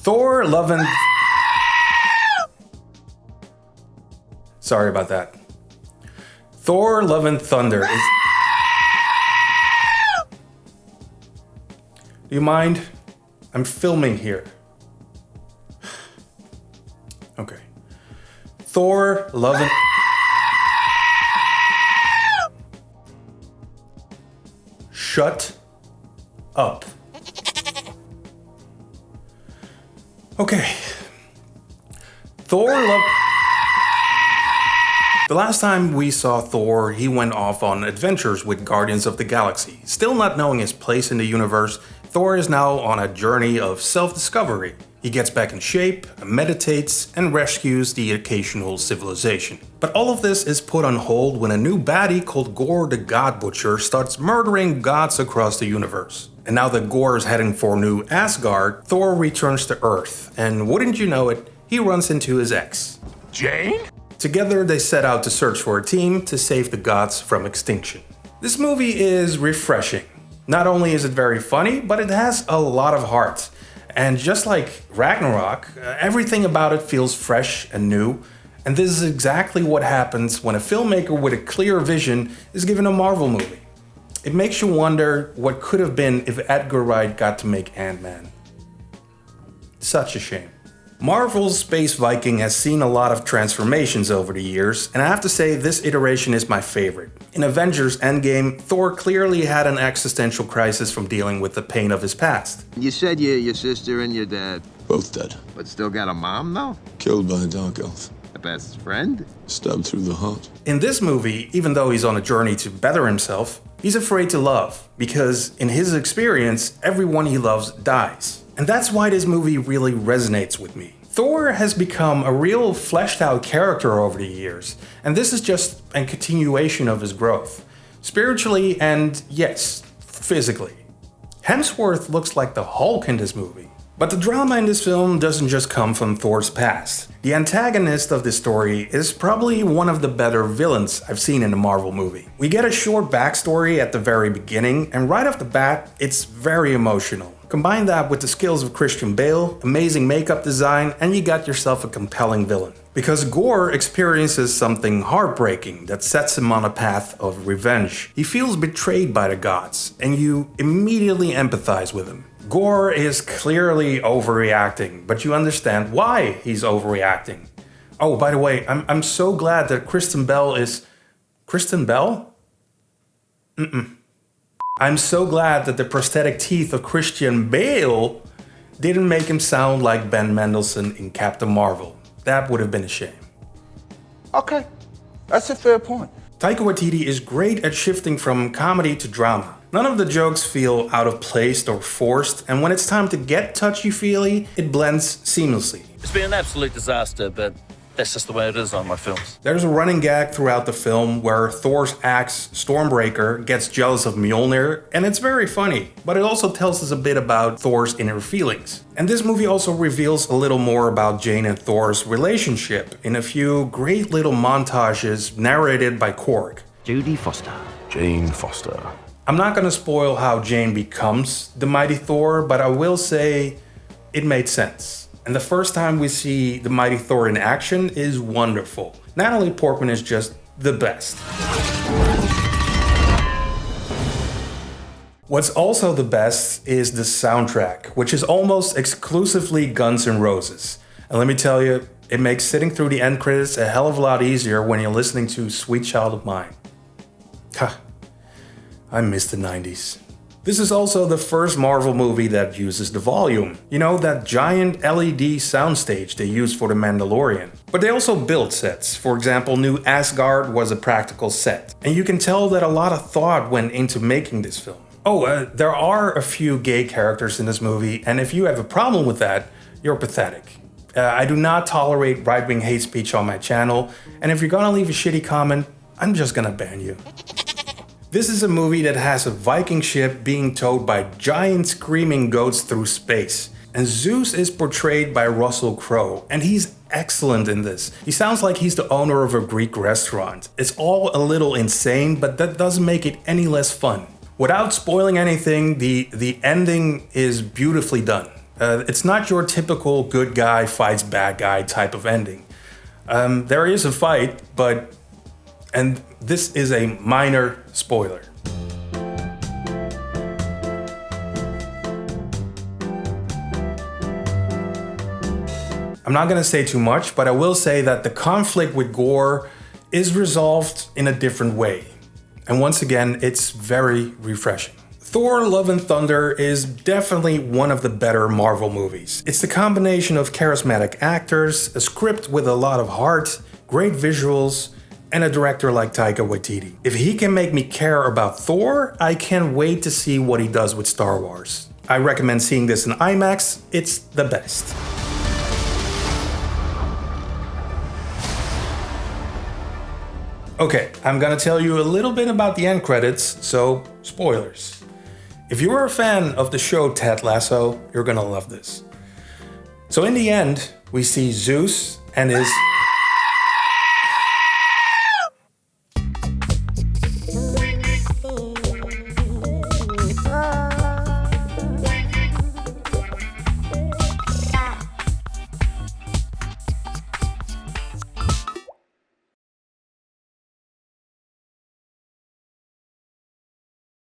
Thor Love and... Sorry about that. Thor Love and Thunder is... Do you mind? I'm filming here. Okay. Thor Love and... Shut up. Okay. Thor Love... The last time we saw Thor, he went off on adventures with Guardians of the Galaxy. Still not knowing his place in the universe, Thor is now on a journey of self-discovery. He gets back in shape, meditates, and rescues the occasional civilization. But all of this is put on hold when a new baddie called Gorr the God Butcher starts murdering gods across the universe. And now that Gorr is heading for New Asgard, Thor returns to Earth, and wouldn't you know it, he runs into his ex. Jane? Together they set out to search for a team to save the gods from extinction. This movie is refreshing. Not only is it very funny, but it has a lot of heart. And just like Ragnarok, everything about it feels fresh and new. And this is exactly what happens when a filmmaker with a clear vision is given a Marvel movie. It makes you wonder what could have been if Edgar Wright got to make Ant-Man. Such a shame. Marvel's Space Viking has seen a lot of transformations over the years, and I have to say this iteration is my favorite. In Avengers Endgame, Thor clearly had an existential crisis from dealing with the pain of his past. You said your sister and your dad. Both dead. But still got a mom, though? Killed by a dark elf. A best friend? Stabbed through the heart. In this movie, even though he's on a journey to better himself, he's afraid to love, because in his experience, everyone he loves dies. And that's why this movie really resonates with me. Thor has become a real fleshed out character over the years, and this is just a continuation of his growth. Spiritually and, yes, physically. Hemsworth looks like the Hulk in this movie. But the drama in this film doesn't just come from Thor's past. The antagonist of this story is probably one of the better villains I've seen in a Marvel movie. We get a short backstory at the very beginning, and right off the bat, it's very emotional. Combine that with the skills of Christian Bale, amazing makeup design, and you got yourself a compelling villain. Because Gorr experiences something heartbreaking that sets him on a path of revenge. He feels betrayed by the gods, and you immediately empathize with him. Gorr is clearly overreacting, but you understand why he's overreacting. Oh, by the way, I'm so glad that Kristen Bell is... Kristen Bell? I'm so glad that the prosthetic teeth of Christian Bale didn't make him sound like Ben Mendelsohn in Captain Marvel. That would have been a shame. Okay, that's a fair point. Taika Waititi is great at shifting from comedy to drama. None of the jokes feel out of place or forced, and when it's time to get touchy-feely, it blends seamlessly. It's been an absolute disaster, but that's just the way it is on my films. There's a running gag throughout the film where Thor's axe, Stormbreaker, gets jealous of Mjolnir, and it's very funny, but it also tells us a bit about Thor's inner feelings. And this movie also reveals a little more about Jane and Thor's relationship in a few great little montages narrated by Korg. Jodie Foster. Jane Foster. I'm not gonna spoil how Jane becomes the mighty Thor, but I will say it made sense. And the first time we see the mighty Thor in action is wonderful. Natalie Portman is just the best. What's also the best is the soundtrack, which is almost exclusively Guns N' Roses. And let me tell you, it makes sitting through the end credits a hell of a lot easier when you're listening to Sweet Child of Mine. Ha, I miss the 90s. This is also the first Marvel movie that uses the volume. You know, that giant LED soundstage they used for The Mandalorian. But they also built sets. For example, New Asgard was a practical set. And you can tell that a lot of thought went into making this film. Oh, there are a few gay characters in this movie, and if you have a problem with that, you're pathetic. I do not tolerate right-wing hate speech on my channel, and if you're gonna leave a shitty comment, I'm just gonna ban you. This is a movie that has a Viking ship being towed by giant screaming goats through space. And Zeus is portrayed by Russell Crowe, and he's excellent in this. He sounds like he's the owner of a Greek restaurant. It's all a little insane, but that doesn't make it any less fun. Without spoiling anything, the ending is beautifully done. It's not your typical good guy fights bad guy type of ending. There is a fight, and this is a minor spoiler. I'm not going to say too much, but I will say that the conflict with Gorr is resolved in a different way. And once again, it's very refreshing. Thor: Love and Thunder is definitely one of the better Marvel movies. It's the combination of charismatic actors, a script with a lot of heart, great visuals, and a director like Taika Waititi. If he can make me care about Thor, I can't wait to see what he does with Star Wars. I recommend seeing this in IMAX, it's the best. Okay, I'm gonna tell you a little bit about the end credits, so spoilers. If you are a fan of the show Ted Lasso, you're gonna love this. So in the end, we see Zeus and his